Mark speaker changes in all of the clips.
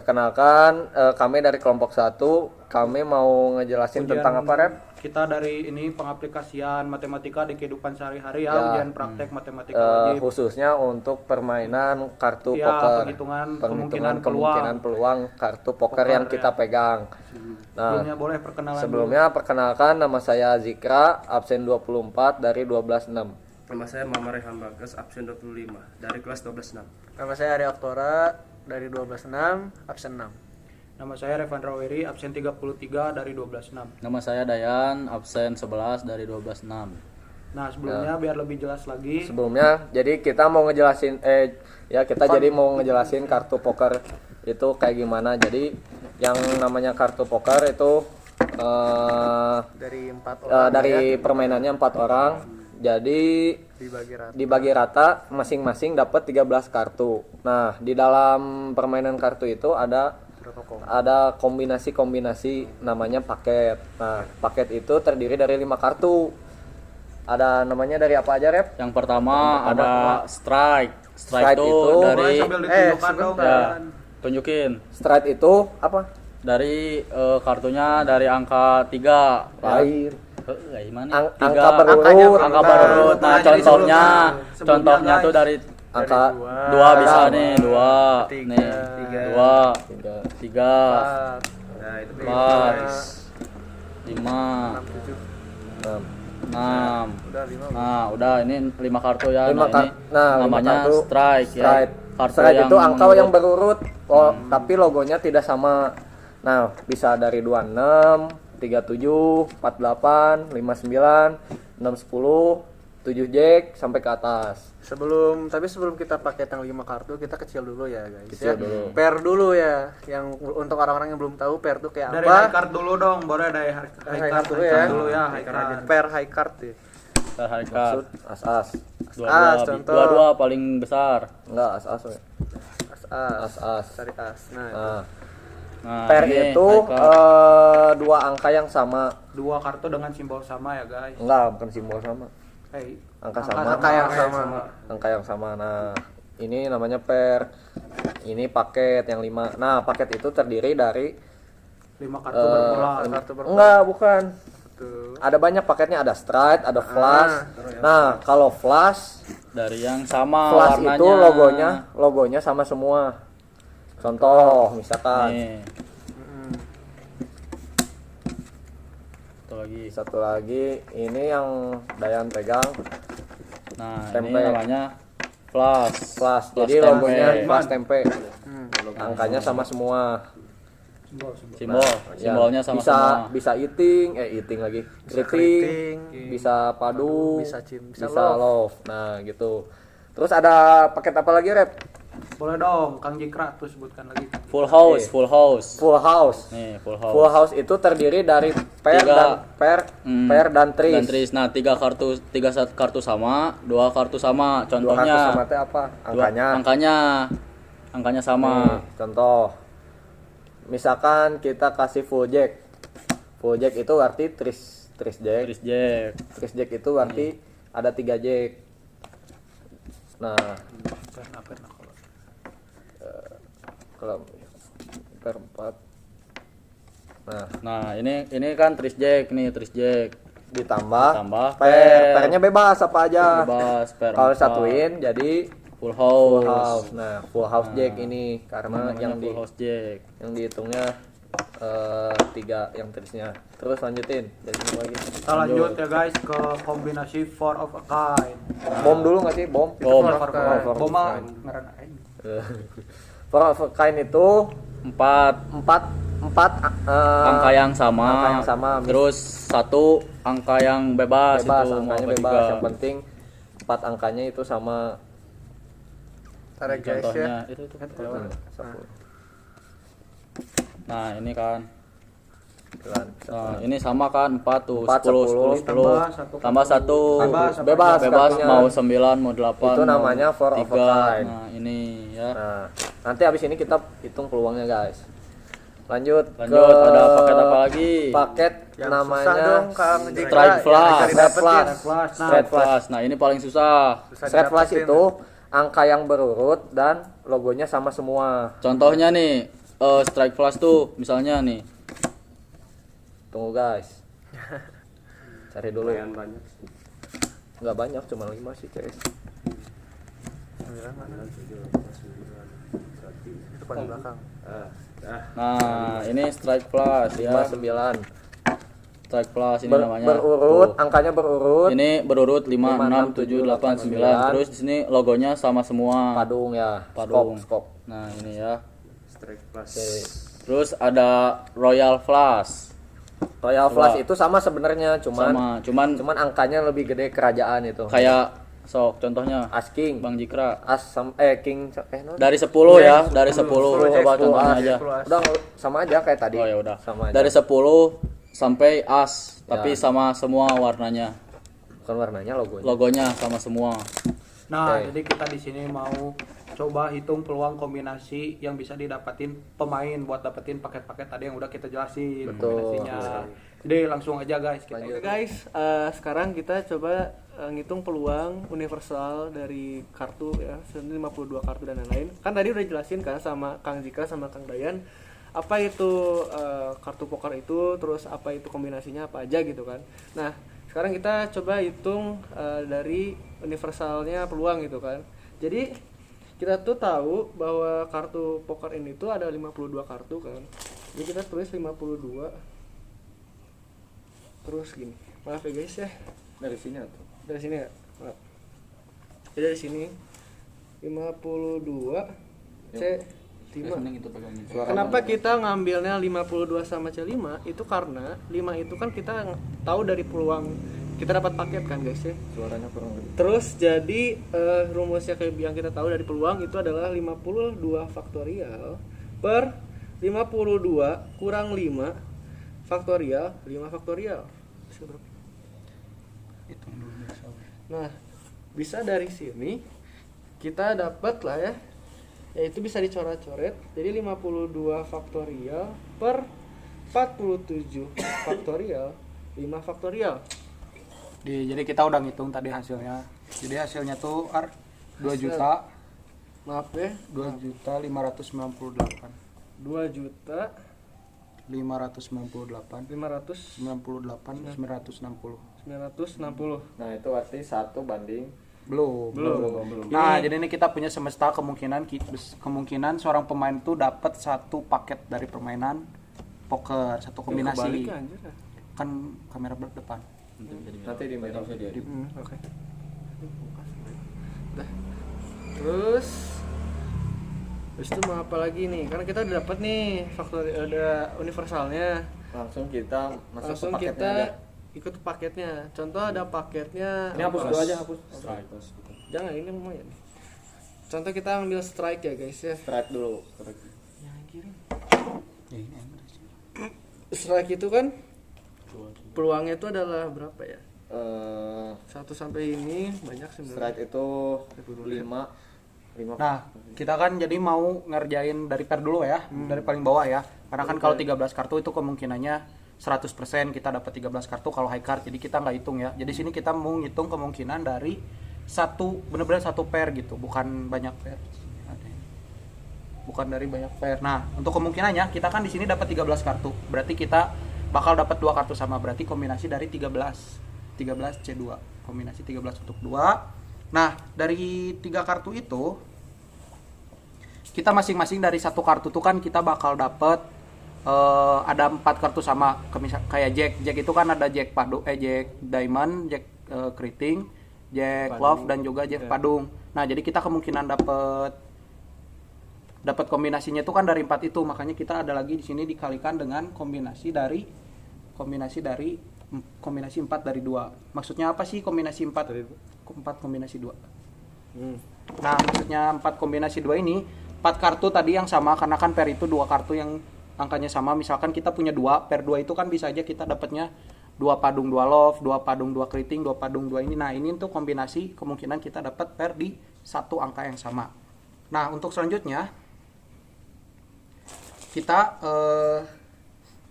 Speaker 1: Perkenalkan, kami dari kelompok 1. Kami mau ngejelasin tentang apa, Rep?
Speaker 2: Kita dari ini pengaplikasian matematika di kehidupan sehari-hari ya, ujian praktek matematika wajib.
Speaker 1: Khususnya untuk permainan kartu
Speaker 2: Ya,
Speaker 1: poker.
Speaker 2: penghitungan
Speaker 1: kemungkinan peluang kartu poker yang kita pegang. Nah,
Speaker 2: Sebelumnya boleh perkenalan
Speaker 1: sebelumnya perkenalkan, nama saya Zikra, absen 24 dari 126.
Speaker 3: Nama saya Mama Rehan Bagas, absen 25 dari kelas 126.
Speaker 4: Nama saya Ari Oktora dari 126, absen 6.
Speaker 2: Nama saya Revan Raweri, absen 33 dari 126.
Speaker 5: Nama saya Dayan, absen 11 dari 126.
Speaker 2: Nah, sebelumnya biar lebih jelas lagi.
Speaker 1: Sebelumnya, jadi kita mau ngejelasin mau ngejelasin kartu poker itu kayak gimana. Jadi yang namanya kartu poker itu
Speaker 4: Dari 4 orang
Speaker 1: dari permainannya 4 orang. Jadi dibagi rata masing-masing dapat 13 kartu. Nah, di dalam permainan kartu itu ada kombinasi namanya paket. Nah, paket itu terdiri dari 5 kartu. Ada namanya dari apa aja, Rep?
Speaker 5: Yang pertama ada strike.
Speaker 1: Strike
Speaker 5: itu
Speaker 1: itu
Speaker 5: dari
Speaker 2: Sambil ditunjukkan dong.
Speaker 5: ya, tunjukin.
Speaker 1: Strike itu apa?
Speaker 5: Dari kartunya dari angka 3.
Speaker 1: Lain.
Speaker 5: Gimana?
Speaker 1: Angka berurut.
Speaker 5: Angka berurut. Nah, contohnya tuh dari
Speaker 1: Angka
Speaker 5: 2 bisa nih, 2. Nih, 2, 3,
Speaker 3: Nah, itu
Speaker 5: 4, 5,
Speaker 4: 6,
Speaker 5: 6.
Speaker 4: udah 5.
Speaker 5: Nah, udah ini 5 kartu ya.
Speaker 1: Lima
Speaker 5: Nah, ini
Speaker 1: lima
Speaker 5: namanya
Speaker 1: kartu.
Speaker 5: strike ya.
Speaker 1: Strike.
Speaker 5: Kartu
Speaker 1: Strike
Speaker 5: yang
Speaker 1: itu angka
Speaker 5: menurut-
Speaker 1: yang berurut, tapi logonya tidak sama. Nah, bisa dari 26, 37, 48, 59, 6, 10, 7 jack sampai ke atas.
Speaker 4: Sebelum kita pakai yang 5 kartu, kita kecil dulu ya, guys.
Speaker 1: Kecil
Speaker 4: Ya.
Speaker 1: dulu.
Speaker 4: Pair dulu ya. Yang untuk orang-orang yang belum tahu pair tuh kayak
Speaker 2: Dari
Speaker 4: apa?
Speaker 2: high card dulu dong, boleh dari high card
Speaker 4: dulu ya.
Speaker 2: high card.
Speaker 4: Pair high card ya.
Speaker 5: high
Speaker 1: Maksud
Speaker 5: card.
Speaker 1: as-as.
Speaker 4: contoh.
Speaker 5: Dua paling besar.
Speaker 1: Enggak, as-as. we.
Speaker 4: As.
Speaker 1: As-as.
Speaker 4: Cari as. Nah,
Speaker 1: Nah,
Speaker 5: Nah,
Speaker 1: pair
Speaker 5: ini
Speaker 1: itu
Speaker 5: high card.
Speaker 1: 2 angka yang sama.
Speaker 2: 2 kartu dengan simbol sama ya, guys.
Speaker 1: Enggak, bukan simbol sama. Angka sama. Angka yang sama. Nah, ini namanya pair. Ini paket yang 5. Nah, paket itu terdiri dari
Speaker 2: 5 kartu berpola.
Speaker 1: enggak, bukan.
Speaker 4: Tuh.
Speaker 1: Ada banyak paketnya, ada strike, ada flash. Nah, kalau flash
Speaker 5: Dari yang sama
Speaker 1: flash
Speaker 5: warnanya.
Speaker 1: itu logonya sama semua. Contoh, misalkan
Speaker 5: Nih.
Speaker 1: satu lagi ini yang Dayan pegang,
Speaker 5: Nah,
Speaker 1: Tempe.
Speaker 5: ini namanya flash.
Speaker 1: flash.
Speaker 5: Flash
Speaker 1: Jadi
Speaker 5: tempe.
Speaker 1: logonya flash tempe. Angkanya sama semua.
Speaker 5: Simbolnya
Speaker 1: Ya,
Speaker 5: sama
Speaker 1: bisa
Speaker 5: semua.
Speaker 1: bisa eating lagi. Keriting, bisa padu,
Speaker 4: bisa
Speaker 1: bisa love. Nah, gitu. Terus ada paket apa lagi, Rep?
Speaker 2: Boleh dong, Kang Jikra tuh sebutkan lagi.
Speaker 5: Full house, full house.
Speaker 1: Full house.
Speaker 5: Nih, full house.
Speaker 1: Full house itu terdiri dari pair dan tris.
Speaker 5: Dan tris. Nah, 3 kartu sama, 2 kartu sama.
Speaker 1: Dua
Speaker 5: Contohnya
Speaker 1: kartu sama teh apa?
Speaker 5: angkanya sama.
Speaker 1: Nih, contoh. Misalkan kita kasih full jack. Full jack itu arti tris jack.
Speaker 5: Tris jack.
Speaker 1: Tris jack itu arti ada 3 jack. Nah, kalau per 4.
Speaker 5: Nah, ini kan tris jack nih, tris jack.
Speaker 1: Ditambah
Speaker 5: pair.
Speaker 1: pairnya bebas apa aja.
Speaker 5: Bebas, pair
Speaker 1: Kalau
Speaker 5: 4.
Speaker 1: satuin jadi
Speaker 5: full house.
Speaker 1: full house. Nah, full house jack ini karena
Speaker 5: Namanya
Speaker 1: yang
Speaker 5: full house jack.
Speaker 1: yang dihitungnya 3 yang trisnya. Terus lanjutin dari sini lagi.
Speaker 2: Kita lanjut ya, guys, ke kombinasi 4 of a kind.
Speaker 1: Bom dulu nggak sih? Bom.
Speaker 5: Bom.
Speaker 2: Bom mah ngaran aing.
Speaker 1: Four of a kind itu
Speaker 5: 4
Speaker 1: empat
Speaker 5: angka yang sama.
Speaker 1: angka yang sama.
Speaker 5: Terus 1 angka yang bebas,
Speaker 1: bebas,
Speaker 5: itu
Speaker 1: angkanya
Speaker 5: mau
Speaker 1: bebas.
Speaker 5: tiga.
Speaker 1: Yang penting 4 angkanya itu sama.
Speaker 4: Tarik guys
Speaker 5: Contohnya
Speaker 4: ya.
Speaker 5: itu.
Speaker 1: Sepuluh.
Speaker 5: Nah, ini kan.
Speaker 1: Jalan.
Speaker 5: Nah, ini sama kan 4 tuh,
Speaker 1: 4,
Speaker 5: 10,
Speaker 1: 10.
Speaker 5: 10. Tambah 1.
Speaker 1: Bebas
Speaker 5: Bebas
Speaker 1: kartunya.
Speaker 5: mau 9, mau 8.
Speaker 1: Itu
Speaker 5: mau
Speaker 1: namanya four of a
Speaker 5: 3.
Speaker 1: kind.
Speaker 5: Nah, ini ya.
Speaker 1: Nah, nanti habis ini kita hitung peluangnya, guys. Lanjut
Speaker 5: Ada paket apa lagi?
Speaker 1: Paket
Speaker 4: Yang
Speaker 1: namanya
Speaker 4: susah dong, Kang Jikra.
Speaker 5: Strike flash.
Speaker 4: Yang cari dapetin.
Speaker 5: Straight flash. Nah, ini paling susah.
Speaker 4: Susah
Speaker 1: Straight flash
Speaker 4: didapetin.
Speaker 1: itu angka yang berurut dan logonya sama semua.
Speaker 5: Contohnya nih, strike flush tuh misalnya nih.
Speaker 1: Tunggu guys. Cari dulu.
Speaker 3: Lumayan banyak sih.
Speaker 1: Nggak banyak, cuma 5 sih CS.
Speaker 4: Itu paling belakang.
Speaker 5: Nah, ini strike flush ya.
Speaker 1: 59.
Speaker 5: Strike flush ini namanya.
Speaker 1: Berurut,
Speaker 5: Tuh.
Speaker 1: angkanya berurut.
Speaker 5: Ini berurut 5 6 7 8 9. Terus di sini logonya sama semua.
Speaker 1: Padung ya.
Speaker 5: Padung.
Speaker 1: Skop.
Speaker 5: Nah, ini ya.
Speaker 3: Strike plus.
Speaker 1: Oke.
Speaker 5: Terus ada Royal Flush.
Speaker 1: Royal Flush itu sama sebenarnya, cuman
Speaker 5: Cuman
Speaker 1: angkanya lebih gede kerajaan itu.
Speaker 5: kayak sok contohnya
Speaker 1: As King,
Speaker 5: Bang Jikra.
Speaker 1: King no?
Speaker 5: Dari 10 ya, dari 10 coba contohnya aja.
Speaker 1: Udah sama aja kayak tadi.
Speaker 5: Oh ya udah.
Speaker 1: Sama aja.
Speaker 5: Dari 10 sampai as, tapi sama semua warnanya.
Speaker 1: Bukan warnanya, logonya.
Speaker 5: Logonya sama semua.
Speaker 2: Nah,
Speaker 1: Oke.
Speaker 2: jadi kita di sini mau coba hitung peluang kombinasi yang bisa didapatin pemain buat dapetin paket-paket tadi yang udah kita jelasin kombinasinya. Jadi langsung aja guys kita.
Speaker 1: Lanjut.
Speaker 4: Oke guys, sekarang kita coba ngitung peluang universal dari kartu ya, 52 kartu dan lain-lain. Kan tadi udah jelasin kan sama Kang Jika sama Kang Dayan apa itu kartu poker itu, terus apa itu kombinasinya apa aja gitu kan. Nah, sekarang kita coba hitung dari universalnya peluang gitu kan. Jadi kita tuh tahu bahwa kartu poker ini tuh ada 52 kartu kan. Jadi kita tulis 52. Terus gini. Maaf ya guys ya.
Speaker 1: Dari sini atau?
Speaker 4: Dari sini ya. Maaf. Jadi dari sini 52 C5. Kenapa kita ngambilnya 52 sama C5? Itu karena 5 itu kan kita tahu dari peluang kita dapat paket kan guys ya.
Speaker 1: Suaranya kurang lebih.
Speaker 4: Terus jadi rumusnya kayak yang kita tahu dari peluang itu adalah 52 faktorial per 52 kurang 5 faktorial 5 faktorial. Bisa berapa?
Speaker 2: Hitung dulu besok.
Speaker 4: Nah, bisa dari sini kita dapat lah ya. Yaitu bisa dicoret-coret. Jadi 52 faktorial per 47 faktorial 5 faktorial.
Speaker 2: Jadi kita udah ngitung tadi hasilnya. Jadi hasilnya tuh 2 juta
Speaker 4: Maaf ya,
Speaker 2: 2 juta 598
Speaker 4: 2 juta
Speaker 2: 598
Speaker 4: 500
Speaker 2: 98 960
Speaker 4: 960.
Speaker 1: Nah, itu arti 1 banding.
Speaker 2: belum.
Speaker 1: Belum.
Speaker 2: Nah, jadi ini kita punya semesta kemungkinan seorang pemain tuh dapat satu paket dari permainan poker, satu kombinasi.
Speaker 4: Kebalik ya, anjir.
Speaker 2: Kan kamera depan.
Speaker 1: Nanti di merah.
Speaker 4: Oke. Dah. Terus itu mau apa lagi nih? Karena kita udah dapat nih faktor ada universalnya.
Speaker 1: Langsung kita masuk
Speaker 4: Langsung
Speaker 1: ke paketnya
Speaker 4: kita
Speaker 1: aja.
Speaker 4: ikut paketnya. Contoh ada paketnya.
Speaker 1: Ini hapus dulu aja, hapus.
Speaker 4: Jangan, ini lumayan. Contoh kita ambil strike ya guys ya.
Speaker 1: Strike dulu.
Speaker 4: Ya anjir.
Speaker 2: Ya ini yang ada sih.
Speaker 4: Strike itu kan peluangnya itu adalah berapa ya?
Speaker 1: Eh,
Speaker 4: 1 sampai ini banyak sebenarnya.
Speaker 1: strike itu 5.
Speaker 2: Nah, kita kan jadi mau ngerjain dari per dulu ya, dari paling bawah ya. Karena kan kalau 13 kartu itu kemungkinannya 100% kita dapat 13 kartu kalau high card. Jadi kita nggak hitung ya. Jadi sini kita mau ngitung kemungkinan dari benar-benar satu pair gitu, bukan banyak pair. Bukan dari banyak pair. Nah, untuk kemungkinannya kita kan di sini dapat 13 kartu. Berarti kita bakal dapat 2 kartu sama, berarti kombinasi dari 13 C2, kombinasi 13 untuk 2. Nah, dari 3 kartu itu kita masing-masing dari satu kartu tuh kan kita bakal dapat ada 4 kartu sama, kayak Jack itu kan ada Jack Diamond, Jack Keriting, Jack Love dan juga Jack Padung. Nah, jadi kita kemungkinan dapat kombinasinya itu kan dari 4 itu, makanya kita ada lagi di sini dikalikan dengan kombinasi 4 dari 2. Maksudnya apa sih kombinasi 4? 4 kombinasi 2. Nah, maksudnya 4 kombinasi 2 ini 4 kartu tadi yang sama, karena kan pair itu 2 kartu yang angkanya sama. Misalkan kita punya 2, pair 2 itu kan bisa aja kita dapatnya 2 padung 2 love, 2 padung 2 keriting, 2 padung 2 ini. Nah, ini untuk kombinasi kemungkinan kita dapat pair di satu angka yang sama. Nah, untuk selanjutnya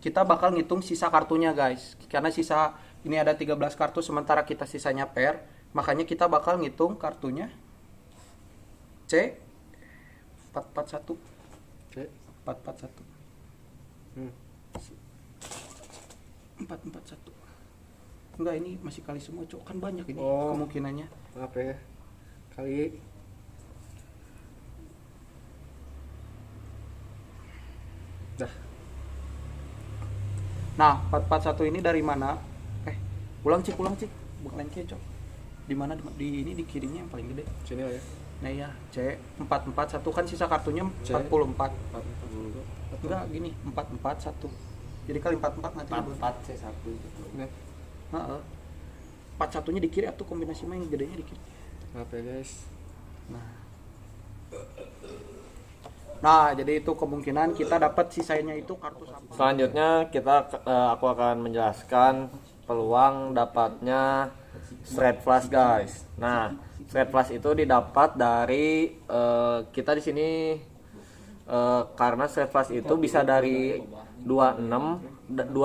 Speaker 2: kita bakal ngitung sisa kartunya guys. Karena sisa ini ada 13 kartu sementara kita sisanya pair, makanya kita bakal ngitung kartunya C441. 441. 441. Enggak, ini masih kali semua, Cok. Kan banyak ini
Speaker 4: Oh.
Speaker 2: kemungkinannya.
Speaker 4: Apa ya? Kali dah.
Speaker 2: Nah, 441 ini dari mana? Ulang cik. Bukan Cok. Di mana di ini di kirinya yang paling gede.
Speaker 4: Sini lah ya.
Speaker 2: Nah ya, C 441 kan sisa kartunya 44. Enggak, gini, 441. Jadi kali 44 nanti
Speaker 1: 44 C1 gitu.
Speaker 2: Heeh. 41-nya di kiri atau kombinasi main gedenya di kiri.
Speaker 4: Apa ya, guys?
Speaker 2: Nah, jadi itu kemungkinan kita dapat sisanya itu kartu sampah.
Speaker 1: Selanjutnya aku akan menjelaskan peluang dapatnya straight flush, guys. Nah, straight flush itu didapat dari kita di sini karena straight flush itu bisa dari 2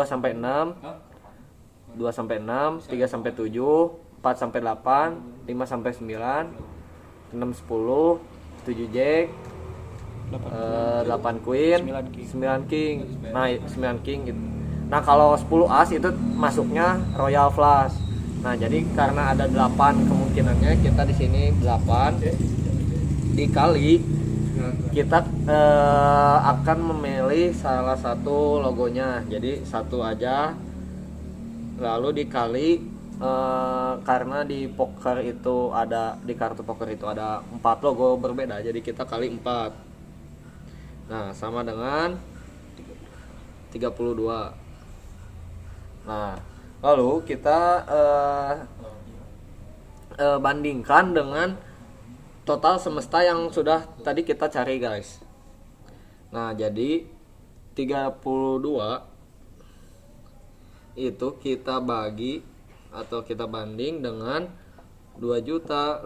Speaker 1: sampai 6, 2 sampai 6, 3 sampai 7, 4 sampai 8, 5 sampai 9, 6 10, 7 jack, 8 queen, 9 king. Nah, 9 king gitu. Nah, kalau 10 as itu masuknya royal flush. Nah, jadi karena ada 8 kemungkinannya, kita di sini 8 dikali kita akan memilih salah satu logonya. Jadi satu aja, lalu dikali karena di poker itu ada, di kartu poker itu ada 4 logo berbeda, jadi kita kali 4. Nah, sama dengan 32. Nah, lalu kita bandingkan dengan total semesta yang sudah tadi kita cari, guys. Nah, jadi 32 itu kita bagi atau kita banding dengan 960.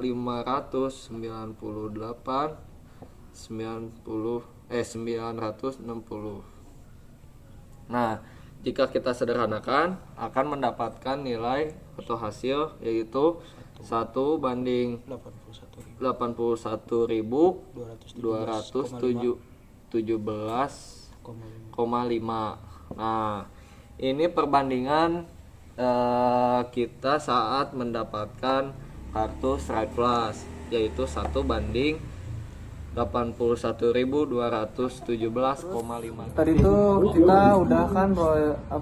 Speaker 1: Nah, jika kita sederhanakan akan mendapatkan nilai atau hasil yaitu 1 banding 81.217,5. Nah, ini perbandingan kita saat mendapatkan kartu straight flush, yaitu 1 banding 81.217,5.
Speaker 4: Tadi tuh kita udah kan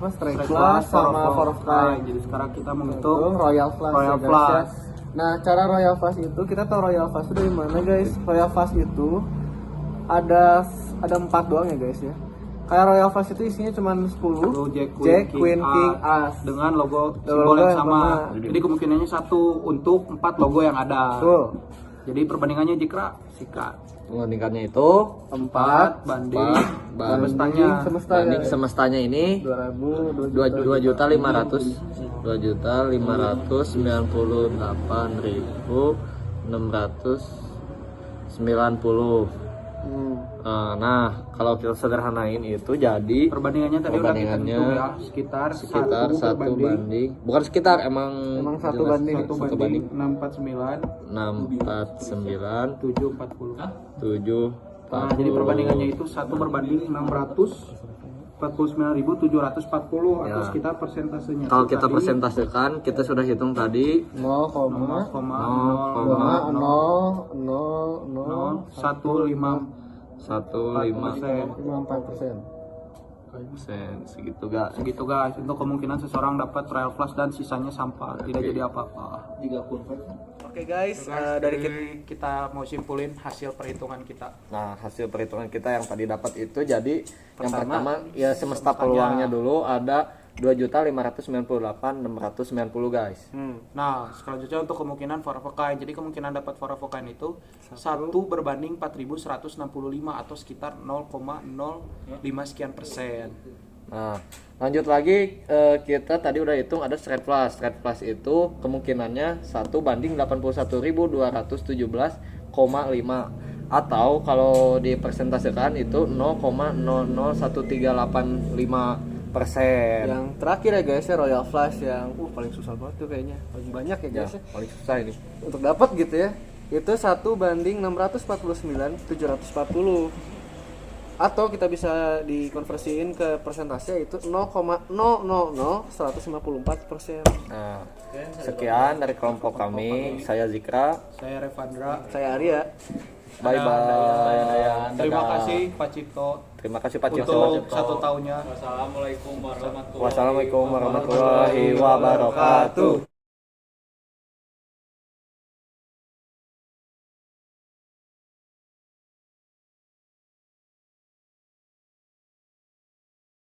Speaker 4: straight flush sama four of kind.
Speaker 2: Jadi sekarang kita
Speaker 4: Itu
Speaker 2: menghitung
Speaker 4: royal flush.
Speaker 2: Royal
Speaker 4: ya, guys,
Speaker 2: flush.
Speaker 4: ya. Nah, cara royal flush itu kita tahu royal flush itu dari mana, guys? Royal flush itu ada 4 doang ya, guys ya. Kayak royal flush itu isinya cuma 10 Jack, Queen, King, As
Speaker 2: dengan logo
Speaker 4: Logo
Speaker 2: simbol yang
Speaker 4: yang
Speaker 2: sama.
Speaker 4: sama.
Speaker 2: Jadi kemungkinannya 1 untuk 4 logo yang ada.
Speaker 4: Betul.
Speaker 2: Jadi perbandingannya jika sikat
Speaker 1: Mengandungkannya itu
Speaker 2: 4 banding semestanya.
Speaker 1: banding semestanya ini 2.598.690. Nah, kalau kita sederhanain itu jadi
Speaker 2: Perbandingannya tadi udah kita hitung ya, sekitar
Speaker 1: 1 banding, bukan sekitar, emang
Speaker 4: 1
Speaker 1: jelas,
Speaker 4: banding.
Speaker 2: 1 banding 649
Speaker 1: 649
Speaker 2: 740.
Speaker 1: 7.
Speaker 2: Nah, jadi perbandingannya itu 1 berbanding 649.740 atau
Speaker 1: Ya.
Speaker 2: sekitar persentasenya.
Speaker 1: Kalau kita
Speaker 2: Tadi
Speaker 1: persentasekan, kita sudah hitung tadi
Speaker 2: 0,00015%
Speaker 1: 1,5% segitu, guys.
Speaker 2: segitu, guys. Untuk kemungkinan seseorang dapat royal flush dan sisanya sampah, tidak jadi apa-apa.
Speaker 4: Oke, guys,
Speaker 2: Dari kita mau simpulin hasil perhitungan kita.
Speaker 1: Nah, hasil perhitungan kita yang tadi dapat itu jadi yang
Speaker 2: Pertama,
Speaker 1: pertama ya semesta peluangnya dulu ada 2.598.690, guys.
Speaker 2: Nah, selanjutnya untuk kemungkinan for of a kind. Jadi kemungkinan dapat for of a kind itu 1 berbanding 4.165 atau sekitar 0,05 sekian persen.
Speaker 1: Nah, lanjut lagi, kita tadi udah hitung ada straight flush. Straight flush itu kemungkinannya 1 banding 81.217,5 atau kalau dipersentasekan itu 0,00138,5%.
Speaker 4: yang terakhir ya, guys ya, royal flush yang paling susah banget tuh kayaknya. Paling banyak ya,
Speaker 1: Ya,
Speaker 4: guys ya.
Speaker 1: paling susah ini.
Speaker 4: Untuk dapat gitu ya. Itu 1 banding 649.740. Atau kita bisa dikonversiin ke persentase yaitu 0,000.154%.
Speaker 1: Nah, sekian dari kelompok kami. Saya Zikra.
Speaker 2: Saya Revandra.
Speaker 4: Saya Arya.
Speaker 1: Bye bye.
Speaker 2: Terima kasih Pak Cipto
Speaker 1: Terima kasih Pak Cipto.
Speaker 2: untuk 1 tahunnya.
Speaker 1: Wassalamualaikum warahmatullahi wabarakatuh.